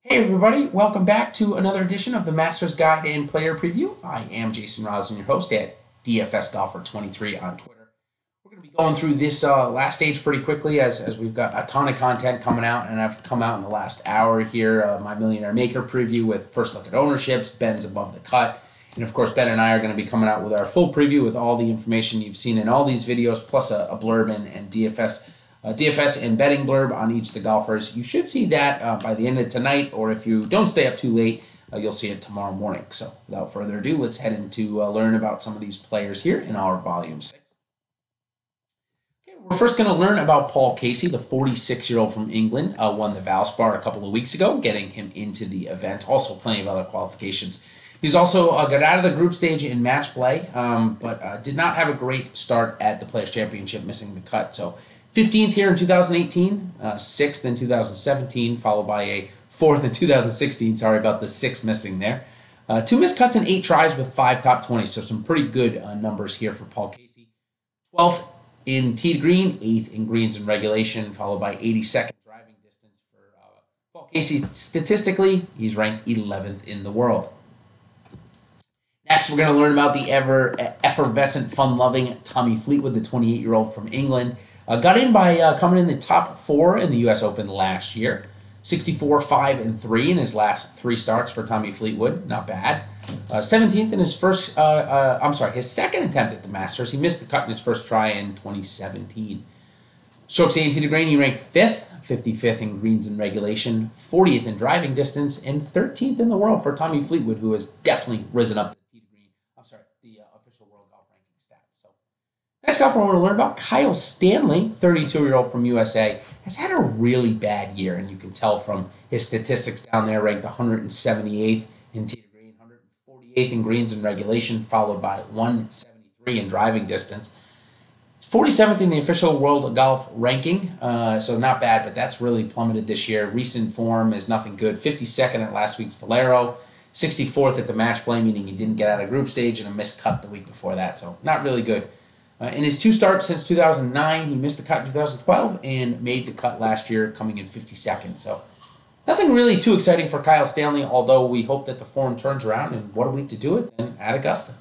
Hey everybody, welcome back to another edition of the Masters Guide and Player Preview. I am Jason Rosen, your host at DFS Golfer 23 on Twitter. We're going to be going through this last stage pretty quickly as we've got a ton of content coming out, and I've come out in the last hour here. My Millionaire Maker preview with first look at ownerships, Ben's above the cut, and of course Ben and I are going to be coming out with our full preview with all the information you've seen in all these videos, plus a blurb and DFS and betting blurb on each of the golfers. You should see that by the end of tonight, or if you don't stay up too late, you'll see it tomorrow morning. So without further ado, let's head into learn about some of these players here in our Volume 6. Okay, we're first going to learn about Paul Casey, the 46-year-old from England, won the Valspar a couple of weeks ago, getting him into the event. Also plenty of other qualifications. He's also got out of the group stage in match play, but did not have a great start at the Players' Championship, missing the cut. So 15th here in 2018, 6th in 2017, followed by a 4th in 2016. Sorry about the 6 missing there. 2 missed cuts and 8 tries with 5 top 20, so some pretty good numbers here for Paul Casey. 12th in tee to green, 8th in greens and regulation, followed by 82nd driving distance for Paul Casey. Statistically, he's ranked 11th in the world. Next, we're going to learn about the effervescent, fun-loving Tommy Fleetwood, the 28-year-old from England. Got in by coming in the top 4 in the U.S. Open last year. 64, 5, and 3 in his last 3 starts for Tommy Fleetwood. Not bad. 17th in his his second attempt at the Masters. He missed the cut in his first try in 2017. Strokes gained to the green, he ranked 5th, 55th in greens and regulation, 40th in driving distance, and 13th in the world for Tommy Fleetwood, who has definitely risen up the official world golf ranking stats. So next up, we're going to learn about Kyle Stanley, 32-year-old from USA, has had a really bad year, and you can tell from his statistics down there, ranked 178th in tee to green, 148th in greens and regulation, followed by 173 in driving distance. 47th in the official world golf ranking, so not bad, but that's really plummeted this year. Recent form is nothing good. 52nd at last week's Valero, 64th at the match play, meaning he didn't get out of group stage, and a missed cut the week before that, so not really good. In his 2 starts since 2009, he missed the cut in 2012 and made the cut last year, coming in 52nd. So nothing really too exciting for Kyle Stanley, although we hope that the form turns around, and what a week to do it then at Augusta.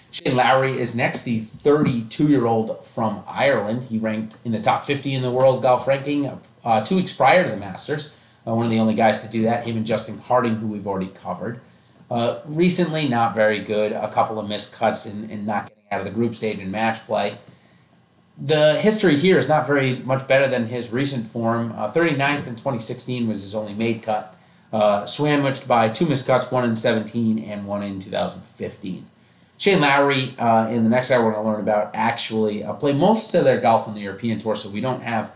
Shane Lowry is next, the 32-year-old from Ireland. He ranked in the top 50 in the world golf ranking 2 weeks prior to the Masters. One of the only guys to do that, him and Justin Harding, who we've already covered. Recently, not very good. A couple of missed cuts and not getting out of the group stage in match play. The history here is not very much better than his recent form. 39th in 2016 was his only made cut. Sandwiched by 2 missed cuts, 1 in 17 and 1 in 2015. Shane Lowry, in the next hour, we're going to learn about actually play most of their golf on the European Tour, so we don't have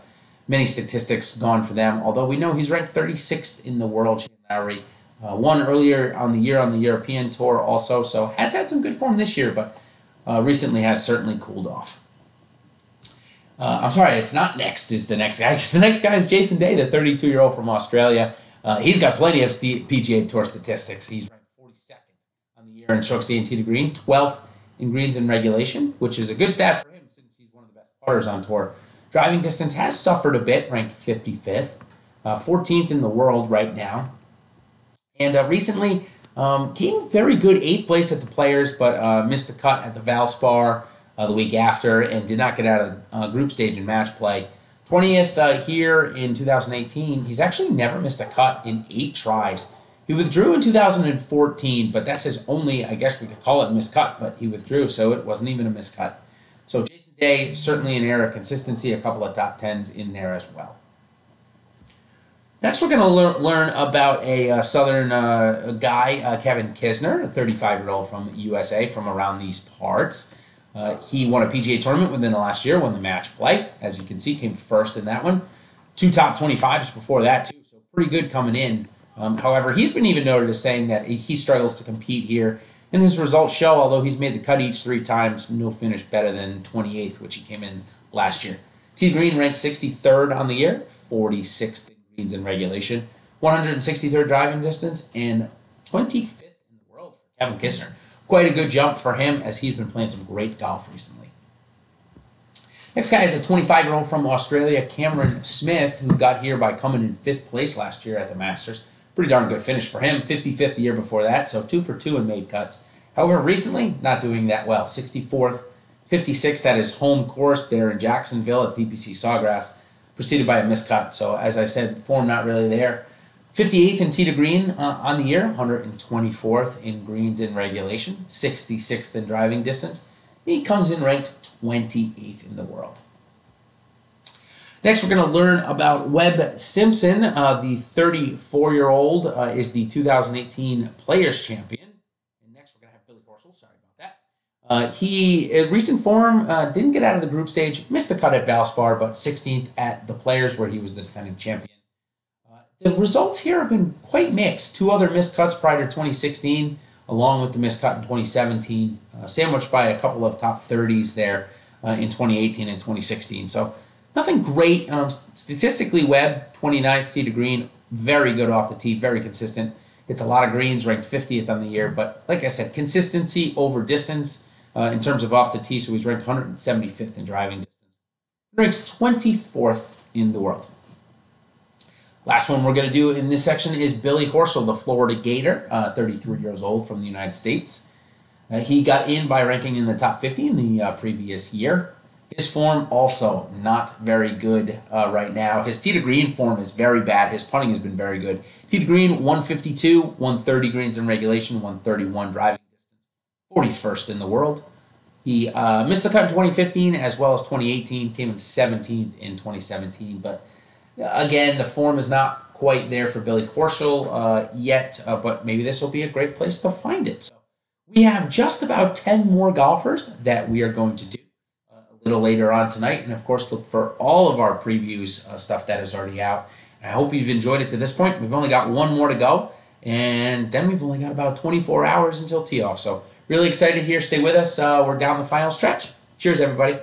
many statistics gone for them, although we know he's ranked 36th in the world. Shane Lowry won earlier on the year on the European Tour also, so has had some good form this year, but recently has certainly cooled off. I'm sorry, it's not next is the next guy. The next guy is Jason Day, the 32-year-old from Australia. He's got plenty of PGA Tour statistics. He's ranked 42nd on the year in strokes gained tee to green, 12th in greens and regulation, which is a good stat for him since he's one of the best putters on tour. Driving distance has suffered a bit, ranked 55th, 14th in the world right now. And recently came very good 8th place at the Players, but missed the cut at the Valspar the week after and did not get out of group stage in match play. 20th here in 2018. He's actually never missed a cut in 8 tries. He withdrew in 2014, but that's his only, I guess we could call it a missed cut, but he withdrew, so it wasn't even a missed cut. So Jason Day, certainly an air of consistency, a couple of top 10s in there as well. Next, we're going to learn about a Southern guy, Kevin Kisner, a 35-year-old from USA, from around these parts. He won a PGA tournament within the last year, won the match play. As you can see, came first in that one. 2 top 25s before that, too, so pretty good coming in. However, he's been even noted as saying that he struggles to compete here, and his results show, although he's made the cut each 3 times, no finish better than 28th, which he came in last year. Tee Green ranked 63rd on the year, 46th in greens and regulation, 163rd driving distance, and 25th in the world for Kevin Kisner. Quite a good jump for him, as he's been playing some great golf recently. Next guy is a 25-year-old from Australia, Cameron Smith, who got here by coming in 5th place last year at the Masters. Pretty darn good finish for him. 55th the year before that, so 2 for 2 in made cuts. However, recently, not doing that well. 64th, 56th at his home course there in Jacksonville at PPC Sawgrass, preceded by a miscut. So, as I said, form not really there. 58th in tee to green on the year, 124th in greens in regulation, 66th in driving distance. He comes in ranked 28th in the world. Next, we're going to learn about Webb Simpson. The 34-year-old is the 2018 Players Champion. And next, we're going to have Billy Horschel. Sorry about that. His recent form didn't get out of the group stage, missed the cut at Valspar, but 16th at the Players, where he was the defending champion. The results here have been quite mixed. 2 other missed cuts prior to 2016, along with the missed cut in 2017, sandwiched by a couple of top 30s there in 2018 and 2016. So nothing great. Statistically, Webb, 29th tee to green, very good off the tee, very consistent. It's a lot of greens, ranked 50th on the year. But like I said, consistency over distance in terms of off the tee. So he's ranked 175th in driving distance. He ranks 24th in the world. Last one we're going to do in this section is Billy Horschel, the Florida Gator, 33 years old from the United States. He got in by ranking in the top 50 in the previous year. His form also not very good right now. His tee to green form is very bad. His putting has been very good. Tee to green, 152, 130 greens in regulation, 131 driving distance, 41st in the world. He missed the cut in 2015 as well as 2018, came in 17th in 2017, but again, the form is not quite there for Billy Horschel yet, but maybe this will be a great place to find it. So we have just about 10 more golfers that we are going to do a little later on tonight. And, of course, look for all of our previews stuff that is already out. I hope you've enjoyed it to this point. We've only got one more to go, and then we've only got about 24 hours until tee off. So really excited here. Stay with us. We're down the final stretch. Cheers, everybody.